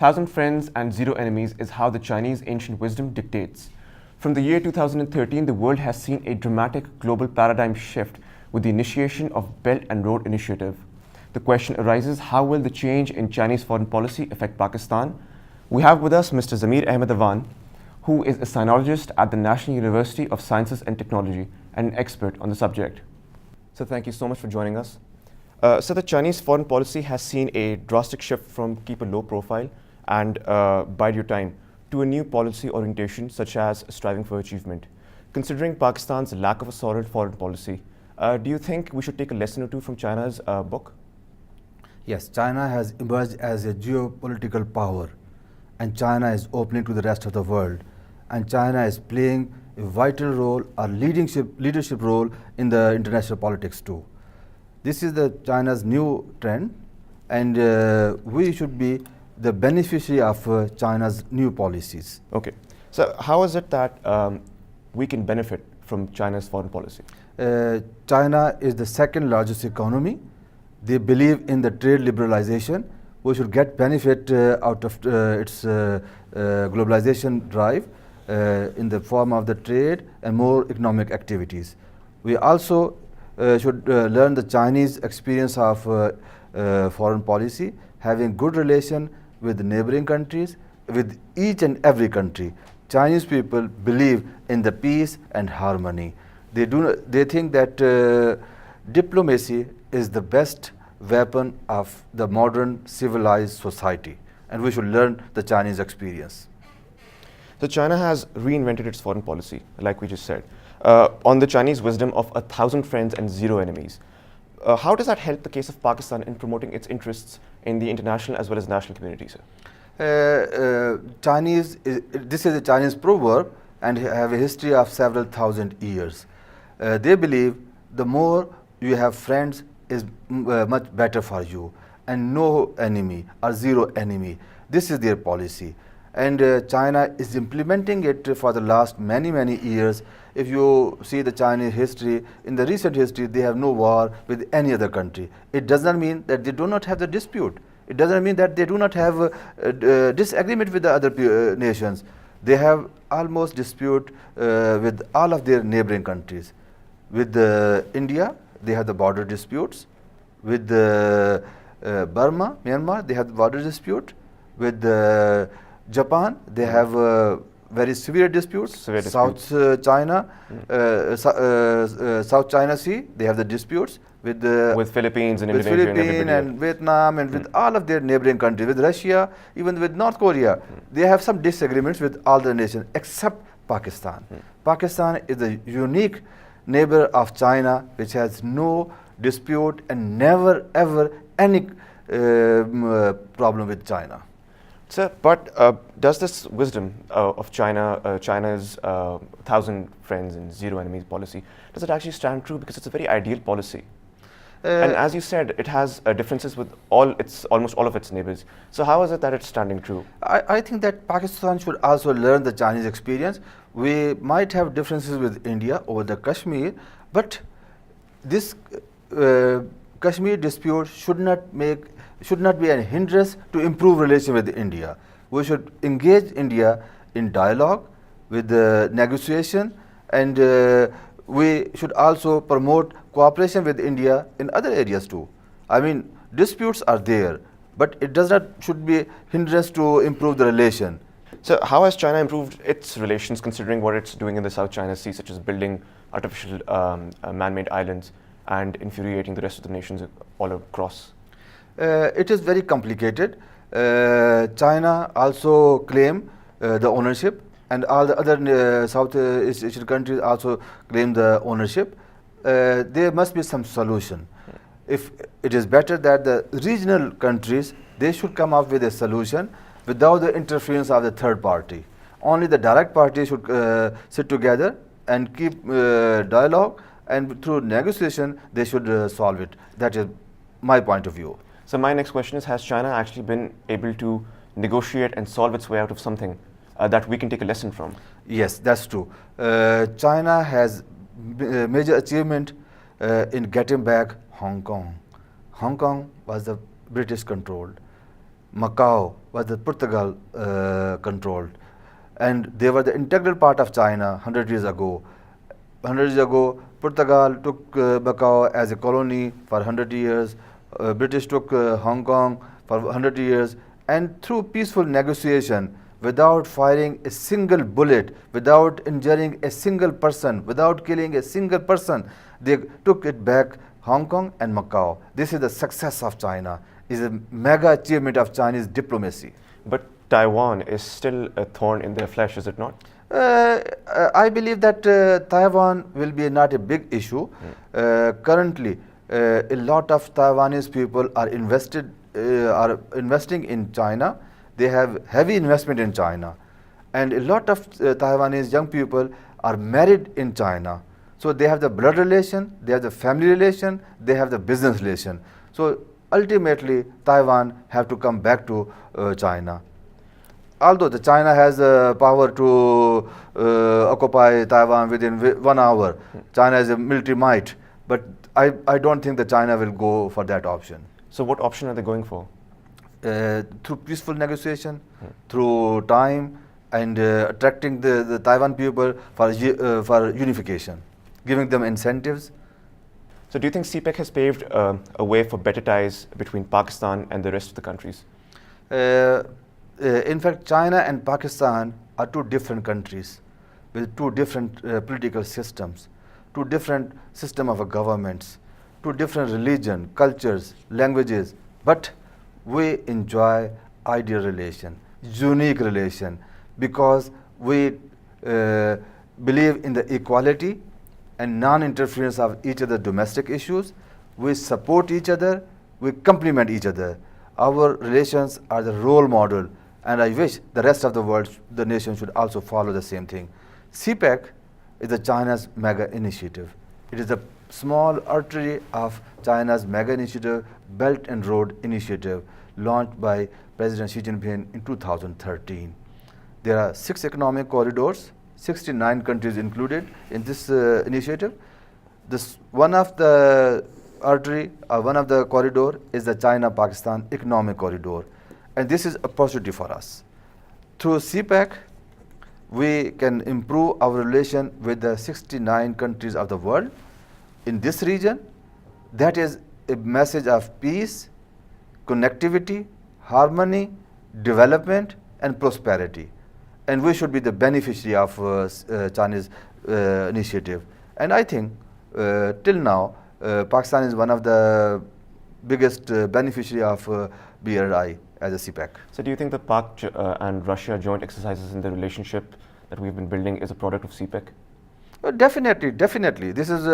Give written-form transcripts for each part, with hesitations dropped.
1,000 friends and 0 enemies is how the Chinese ancient wisdom dictates. From the year 2013, the world has seen a dramatic global paradigm shift with the initiation of Belt and Road Initiative. The question arises, how will the change in Chinese foreign policy affect Pakistan? We have with us Mr. Zamir Ahmed Awan, who is a sinologist at the National University of Sciences and Technology and an expert on the subject. So thank you so much for joining us. So the Chinese foreign policy has seen a drastic shift from keep a low profile and bide your time to a new policy orientation such as striving for achievement. Considering Pakistan's lack of a solid foreign policy, do you think we should take a lesson or two from China's book? Yes, China has emerged as a geopolitical power, and China is opening to the rest of the world, and China is playing a vital role, a leadership role in the international politics too. This is China's new trend, and we should be the beneficiary of China's new policies. Okay, so how is it that we can benefit from China's foreign policy? China is the second largest economy. They believe in the trade liberalization. We should get benefit out of its globalization drive in the form of the trade and more economic activities. We also should learn the Chinese experience of foreign policy, having good relation with the neighboring countries, with each and every country. Chinese people believe in the peace and harmony. They think that diplomacy is the best weapon of the modern civilized society, and we should learn the Chinese experience. So China has reinvented its foreign policy, like we just said, on the Chinese wisdom of 1,000 friends and 0 enemies. How does that help the case of Pakistan in promoting its interests in the international as well as national community, sir? This is a Chinese proverb and have a history of several thousand years. They believe the more you have friends is much better for you, and no enemy or 0 enemy. This is their policy, and China is implementing it for the last many years. If you see the Chinese history, in the recent history, they have no war with any other country. It does not mean that they do not have the dispute. It doesn't mean that they do not have disagreement with the other nations. They have almost dispute with all of their neighboring countries. With India, they have the border disputes. With Burma, Myanmar, they have the border dispute. With Japan, they have very severe disputes. South China, South China Sea, they have the disputes with Philippines and with Indonesia Philippines and Vietnam and with all of their neighboring countries, with Russia, even with North Korea. They have some disagreements with all the nations except Pakistan. Pakistan is a unique neighbor of China which has no dispute and never ever any problem with China. Sir, but does this wisdom of China's 1,000 friends and 0 enemies policy, does it actually stand true? Because it's a very ideal policy. And as you said, it has differences with almost all of its neighbors. So how is it that it's standing true? I think that Pakistan should also learn the Chinese experience. We might have differences with India over the Kashmir, but this Kashmir dispute should not be a hindrance to improve relation with India. We should engage India in dialogue with the negotiation, and we should also promote cooperation with India in other areas too. I mean, disputes are there, but it should be hindrance to improve the relation. So how has China improved its relations, considering what it's doing in the South China Sea, such as building artificial man-made islands and infuriating the rest of the nations all across? It is very complicated. China also claim the ownership, and all the other South Asian countries also claim the ownership. There must be some solution. If it is better that the regional countries, they should come up with a solution without the interference of the third party. Only the direct party should sit together and keep dialogue, and through negotiation they should solve it. That is my point of view. So my next question is, has China actually been able to negotiate and solve its way out of something that we can take a lesson from? Yes, that's true. China has major achievement in getting back Hong Kong. Hong Kong was the British controlled. Macau was the Portugal controlled, and they were the integral part of China 100 years ago. 100 years ago, Portugal took Macau as a colony for 100 years. British took Hong Kong for 100 years, and through peaceful negotiation, without firing a single bullet, without injuring a single person, without killing a single person, they took it back, Hong Kong and Macau. This is the success of China. Is a mega achievement of Chinese diplomacy. But Taiwan is still a thorn in their flesh, is it not? I believe that Taiwan will be not a big issue. Currently, a lot of Taiwanese people are investing in China. They have heavy investment in China, and a lot of Taiwanese young people are married in China. So they have the blood relation, they have the family relation, they have the business relation. So ultimately, Taiwan have to come back to China. Although the China has the power to occupy Taiwan within 1 hour, China has a military might, but I don't think that China will go for that option. So what option are they going for? Through peaceful negotiation, through time, and attracting the Taiwan people for unification, giving them incentives. So do you think CPEC has paved a way for better ties between Pakistan and the rest of the countries? In fact, China and Pakistan are two different countries with two different political systems, two different system of governments, two different religion, cultures, languages, but we enjoy ideal relation, unique relation, because we believe in the equality and non-interference of each other's domestic issues. We support each other, we complement each other. Our relations are the role model, and I wish the rest of the world, the nation should also follow the same thing. CPEC is the China's mega initiative. It is a small artery of China's mega initiative, Belt and Road Initiative, launched by President Xi Jinping in 2013. There are 6 economic corridors, 69 countries included in this initiative. This one of the artery, one of the corridor is the China-Pakistan economic corridor, and this is a opportunity for us. Through CPEC, we can improve our relation with the 69 countries of the world in this region. That is a message of peace, connectivity, harmony, development, and prosperity. And we should be the beneficiary of Chinese initiative. And I think till now, Pakistan is one of the biggest beneficiary of BRI as a CPEC. So do you think the Pak and Russia joint exercises in the relationship that we've been building is a product of CPEC? Definitely, definitely. This is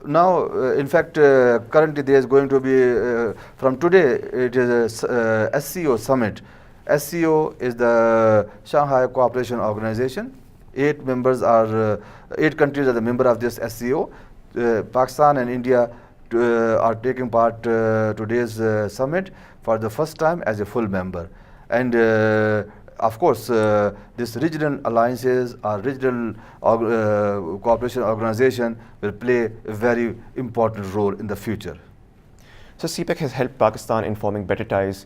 now, in fact, currently there is going to be, from today, it is a SCO summit. SCO is the Shanghai Cooperation Organization. 8 countries are the member of this SCO. Pakistan and India are taking part today's summit for the first time as a full member. And of course, this regional alliances or regional cooperation organization will play a very important role in the future. So CPEC has helped Pakistan in forming better ties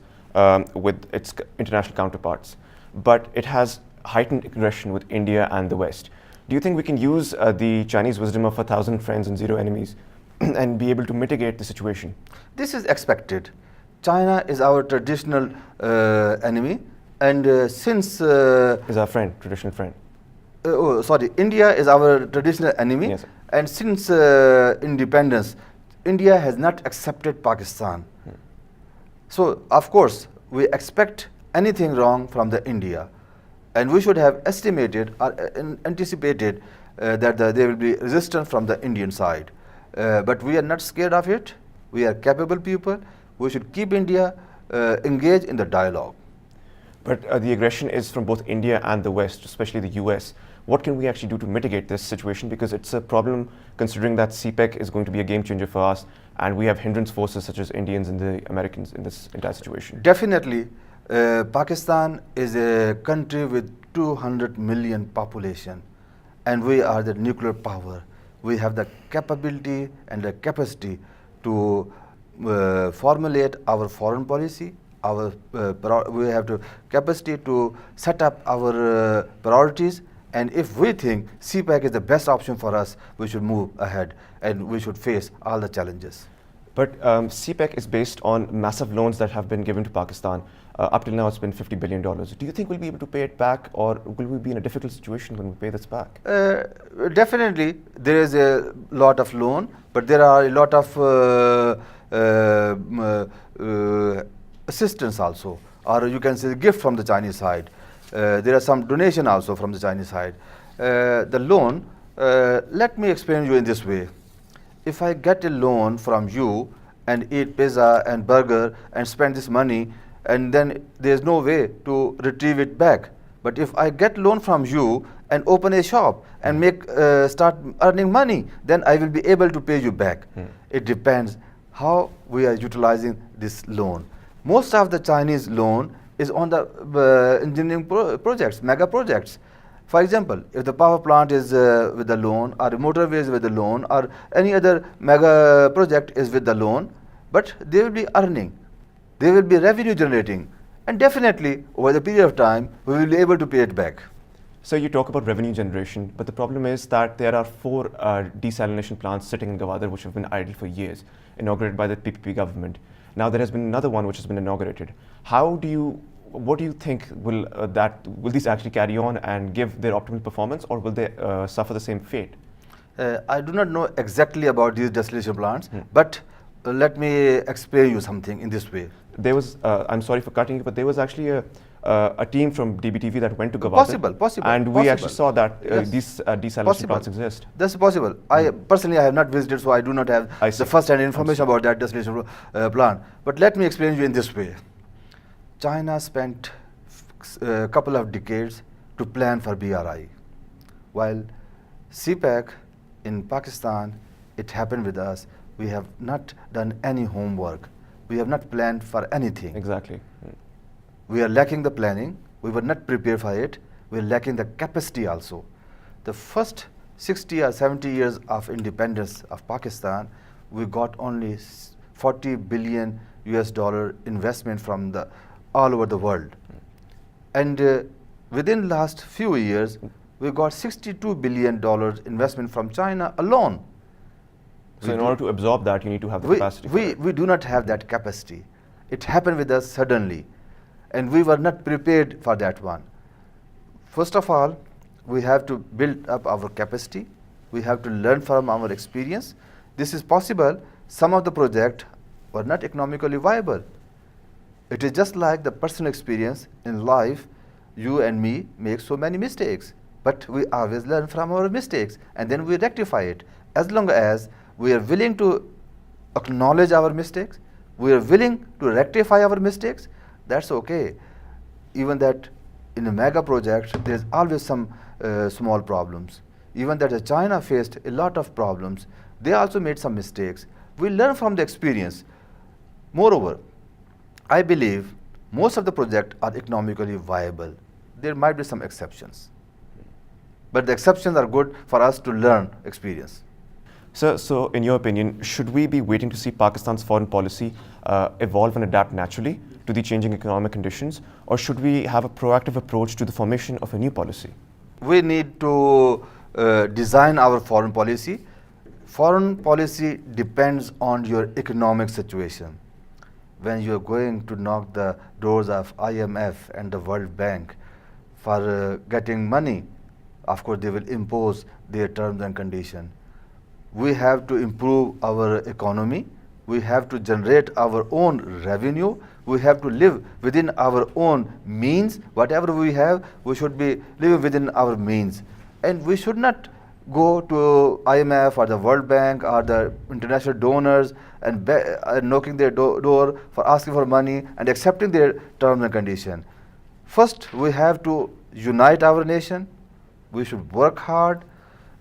with its international counterparts, but it has heightened aggression with India and the West. Do you think we can use the Chinese wisdom of 1,000 friends and 0 enemies and be able to mitigate the situation? This is expected. China is our traditional enemy, and since is our friend, traditional friend. India is our traditional enemy, yes, and since independence, India has not accepted Pakistan. So, of course, we expect anything wrong from the India, and we should have estimated or anticipated that there will be resistance from the Indian side. But we are not scared of it. We are capable people. We should keep India engaged in the dialogue. But the aggression is from both India and the West, especially the US. What can we actually do to mitigate this situation? Because it's a problem considering that CPEC is going to be a game changer for us, and we have hindrance forces such as Indians and the Americans in this entire situation. Definitely. Pakistan is a country with 200 million population, and we are the nuclear power. We have the capability and the capacity to formulate our foreign policy, our we have to capacity to set up our priorities, and if we think CPEC is the best option for us, we should move ahead and we should face all the challenges. But CPEC is based on massive loans that have been given to Pakistan. Up till now, it's been $50 billion. Do you think we'll be able to pay it back, or will we be in a difficult situation when we pay this back? Definitely, there is a lot of loan, but there are a lot of assistance also, or you can say gift from the Chinese side. There are some donation also from the Chinese side. The loan, let me explain you in this way. If I get a loan from you and eat pizza and burger and spend this money, and then there is no way to retrieve it back. But if I get loan from you and open a shop and start earning money, then I will be able to pay you back. It depends how we are utilizing this loan. Most of the Chinese loan is on the engineering projects, mega projects. For example, if the power plant is with the loan, or the motorway is with the loan, or any other mega project is with the loan, but they will be earning. They will be revenue generating, and definitely over the period of time we will be able to pay it back. So you talk about revenue generation, but the problem is that there are 4 desalination plants sitting in Gwadar which have been idle for years, inaugurated by the PPP government. Now there has been another one which has been inaugurated. What do you think will these actually carry on and give their optimal performance, or will they suffer the same fate? I do not know exactly about these desalination plants, but let me explain you something in this way. There was, I'm sorry for cutting you, but there was actually a team from DBTV that went to Gwadar. Possible. And we actually saw that Yes. these desalination plants exist. That's possible. Personally, I have not visited, so I do not have the first-hand information about that desalination plant. But let me explain you in this way. China spent a couple of decades to plan for BRI, while CPEC in Pakistan, it happened with us. We have not done any homework. We have not planned for anything. Exactly. We are lacking the planning. We were not prepared for it. We are lacking the capacity also. The first 60 or 70 years of independence of Pakistan, we got only 40 billion US dollar investment from all over the world. And within last few years, we got $62 billion investment from China alone. So in order to absorb that, you need to have the capacity. We do not have that capacity. It happened with us suddenly, and we were not prepared for that one. First of all, we have to build up our capacity. We have to learn from our experience. This is possible. Some of the projects were not economically viable. It is just like the personal experience in life. You and me make so many mistakes, but we always learn from our mistakes, and then we rectify it. As long as we are willing to acknowledge our mistakes, we are willing to rectify our mistakes, that's okay. Even that in a mega project, there's always some small problems. Even that China faced a lot of problems. They also made some mistakes. We learn from the experience. Moreover, I believe most of the projects are economically viable. There might be some exceptions, but the exceptions are good for us to learn experience. So in your opinion, should we be waiting to see Pakistan's foreign policy evolve and adapt naturally to the changing economic conditions, or should we have a proactive approach to the formation of a new policy? We need to design our foreign policy. Foreign policy depends on your economic situation. When you are going to knock the doors of IMF and the World Bank for getting money, of course they will impose their terms and conditions. We have to improve our economy. We have to generate our own revenue. We have to live within our own means. Whatever we have, we should be living within our means. And we should not go to IMF or the World Bank or the international donors and knocking their door for asking for money and accepting their terms and conditions. First, we have to unite our nation. We should work hard,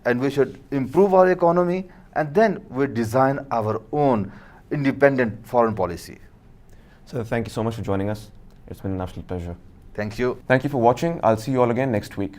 and we should improve our economy, and then we design our own independent foreign policy. So thank you so much for joining us. It's been an absolute pleasure. Thank you. Thank you for watching. I'll see you all again next week.